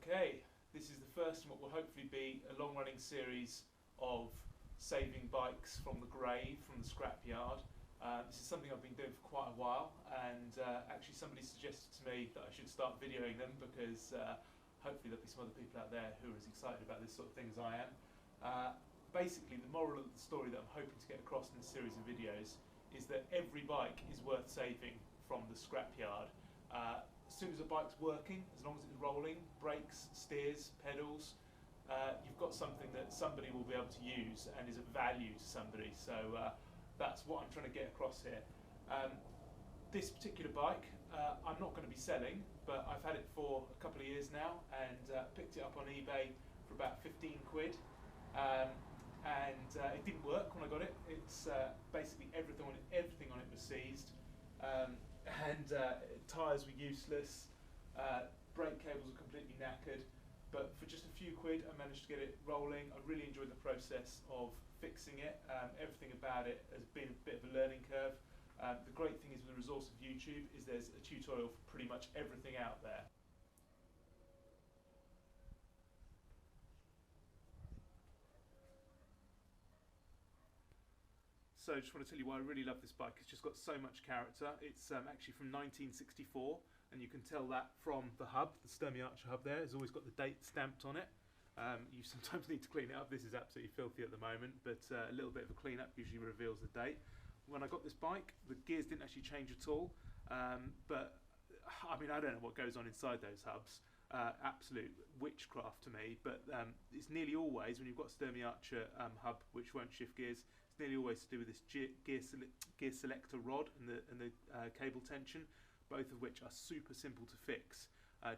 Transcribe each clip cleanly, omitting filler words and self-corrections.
Okay, this is the first in what will hopefully be a long-running series of saving bikes from the grave, from the scrapyard. This is something I've been doing for quite a while, and actually somebody suggested to me that I should start videoing them because hopefully there'll be some other people out there who are as excited about this sort of thing as I am. Basically, the moral of the story that I'm hoping to get across in this series of videos is that every bike is worth saving from the scrapyard. As soon as a bike's working, as long as it's rolling, brakes, steers, pedals, you've got something that somebody will be able to use and is of value to somebody. So that's what I'm trying to get across here. This particular bike, I'm not going to be selling, but I've had it for a couple of years now and picked it up on eBay for about 15 quid. It didn't work when I got it. It's basically everything on it was seized. Tyres were useless, brake cables were completely knackered, but for just a few quid I managed to get it rolling. I really enjoyed the process of fixing it. Everything about it has been a bit of a learning curve. The great thing is with the resource of YouTube is there's a tutorial for pretty much everything out there. So I just want to tell you why I really love this bike. It's just got so much character. It's actually from 1964, and you can tell that from the hub, the Sturmey Archer hub there. It's always got the date stamped on it. You sometimes need to clean it up. This is absolutely filthy at the moment, but a little bit of a clean up usually reveals the date. When I got this bike, the gears didn't actually change at all, but I mean, I don't know what goes on inside those hubs. Absolute witchcraft to me, but it's nearly always, when you've got a Sturmey Archer hub which won't shift gears, it's nearly always to do with this gear selector rod and the cable tension, both of which are super simple to fix.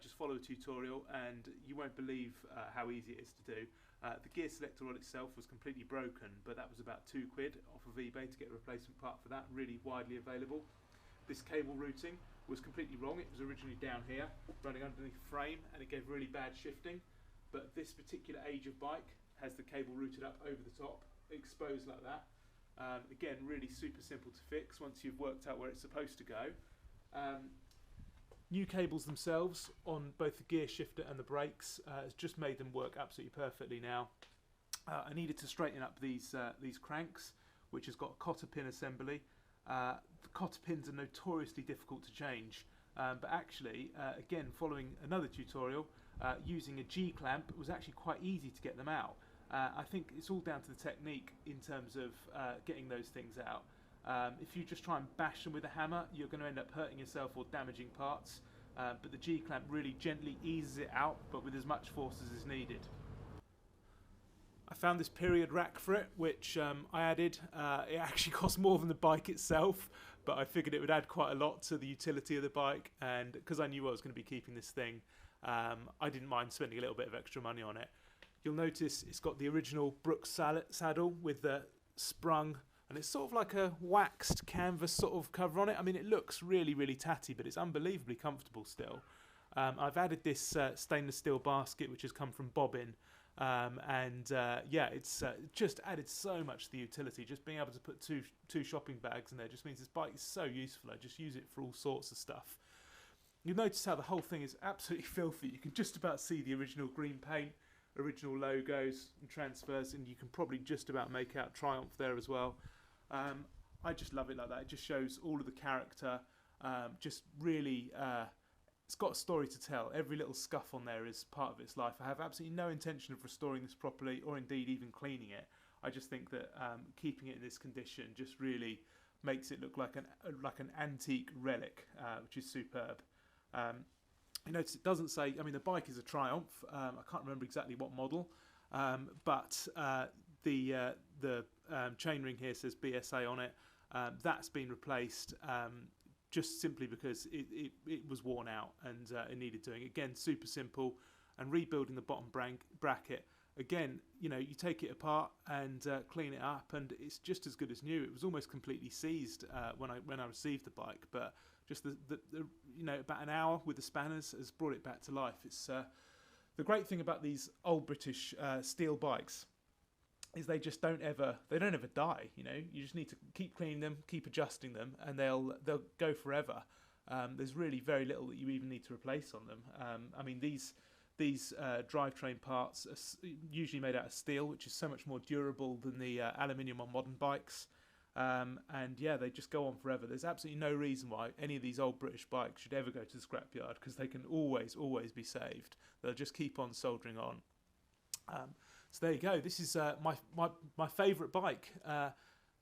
Just follow a tutorial and you won't believe how easy it is to do. The gear selector rod itself was completely broken, but that was about 2 quid off of eBay to get a replacement part for that, really widely available. This cable routing was completely wrong. It was originally down here, running underneath the frame, and it gave really bad shifting. But this particular age of bike has the cable routed up over the top, exposed like that. Again, really super simple to fix once you've worked out where it's supposed to go. New cables themselves on both the gear shifter and the brakes has just made them work absolutely perfectly now. I needed to straighten up these cranks, which has got a cotter pin assembly. The cotter pins are notoriously difficult to change, but actually, again, following another tutorial, using a G-clamp was actually quite easy to get them out. I think it's all down to the technique in terms of getting those things out. If you just try and bash them with a hammer, you're going to end up hurting yourself or damaging parts, but the G-clamp really gently eases it out, but with as much force as is needed. I found this period rack for it, which I added. It actually cost more than the bike itself, but I figured it would add quite a lot to the utility of the bike, and because I knew I was going to be keeping this thing, I didn't mind spending a little bit of extra money on it. You'll notice it's got the original Brooks saddle with the sprung, and it's sort of like a waxed canvas sort of cover on it. I mean, it looks really, really tatty, but it's unbelievably comfortable still. I've added this stainless steel basket, which has come from Bobbin. Yeah, it's just added so much to the utility. Just being able to put two shopping bags in there just means this bike is so useful. I just use it for all sorts of stuff. You'll notice how the whole thing is absolutely filthy. You can just about see the original green paint, original logos and transfers, and you can probably just about make out Triumph there as well. I just love it like that. It just shows all of the character. Just really it's got a story to tell. Every little scuff on there is part of its life. I have absolutely no intention of restoring this properly, or indeed even cleaning it. I just think that keeping it in this condition just really makes it look like an antique relic, which is superb. You notice it doesn't say, I mean, the bike is a Triumph. I can't remember exactly what model, but the chainring here says BSA on it. That's been replaced. Just simply because it was worn out and it needed doing. Again, super simple, and rebuilding the bottom bracket. Again, you know, you take it apart and clean it up, and it's just as good as new. It was almost completely seized when I received the bike, but just the you know, about an hour with the spanners has brought it back to life. It's the great thing about these old British steel bikes is they don't ever die. You know, you just need to keep cleaning them, keep adjusting them, and they'll go forever. There's really very little that you even need to replace on them. I mean, these these drivetrain parts are usually made out of steel, which is so much more durable than the aluminium on modern bikes. And yeah, they just go on forever. There's absolutely no reason why any of these old British bikes should ever go to the scrapyard, because they can always be saved. They'll just keep on soldering on. So there you go. This is my favourite bike.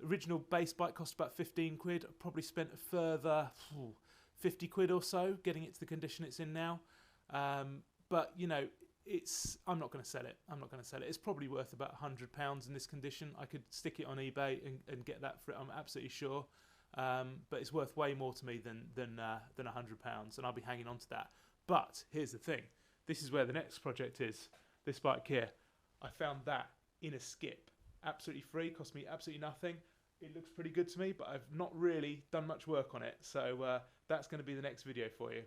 Original base bike cost about 15 quid. I've probably spent a further 50 quid or so getting it to the condition it's in now. But you know, I'm not going to sell it. It's probably worth about £100 in this condition. I could stick it on eBay and get that for it, I'm absolutely sure. But it's worth way more to me than £100, and I'll be hanging on to that. But here's the thing. This is where the next project is. This bike here. I found that in a skip. Absolutely free, cost me absolutely nothing. It looks pretty good to me, but I've not really done much work on it. So that's going to be the next video for you.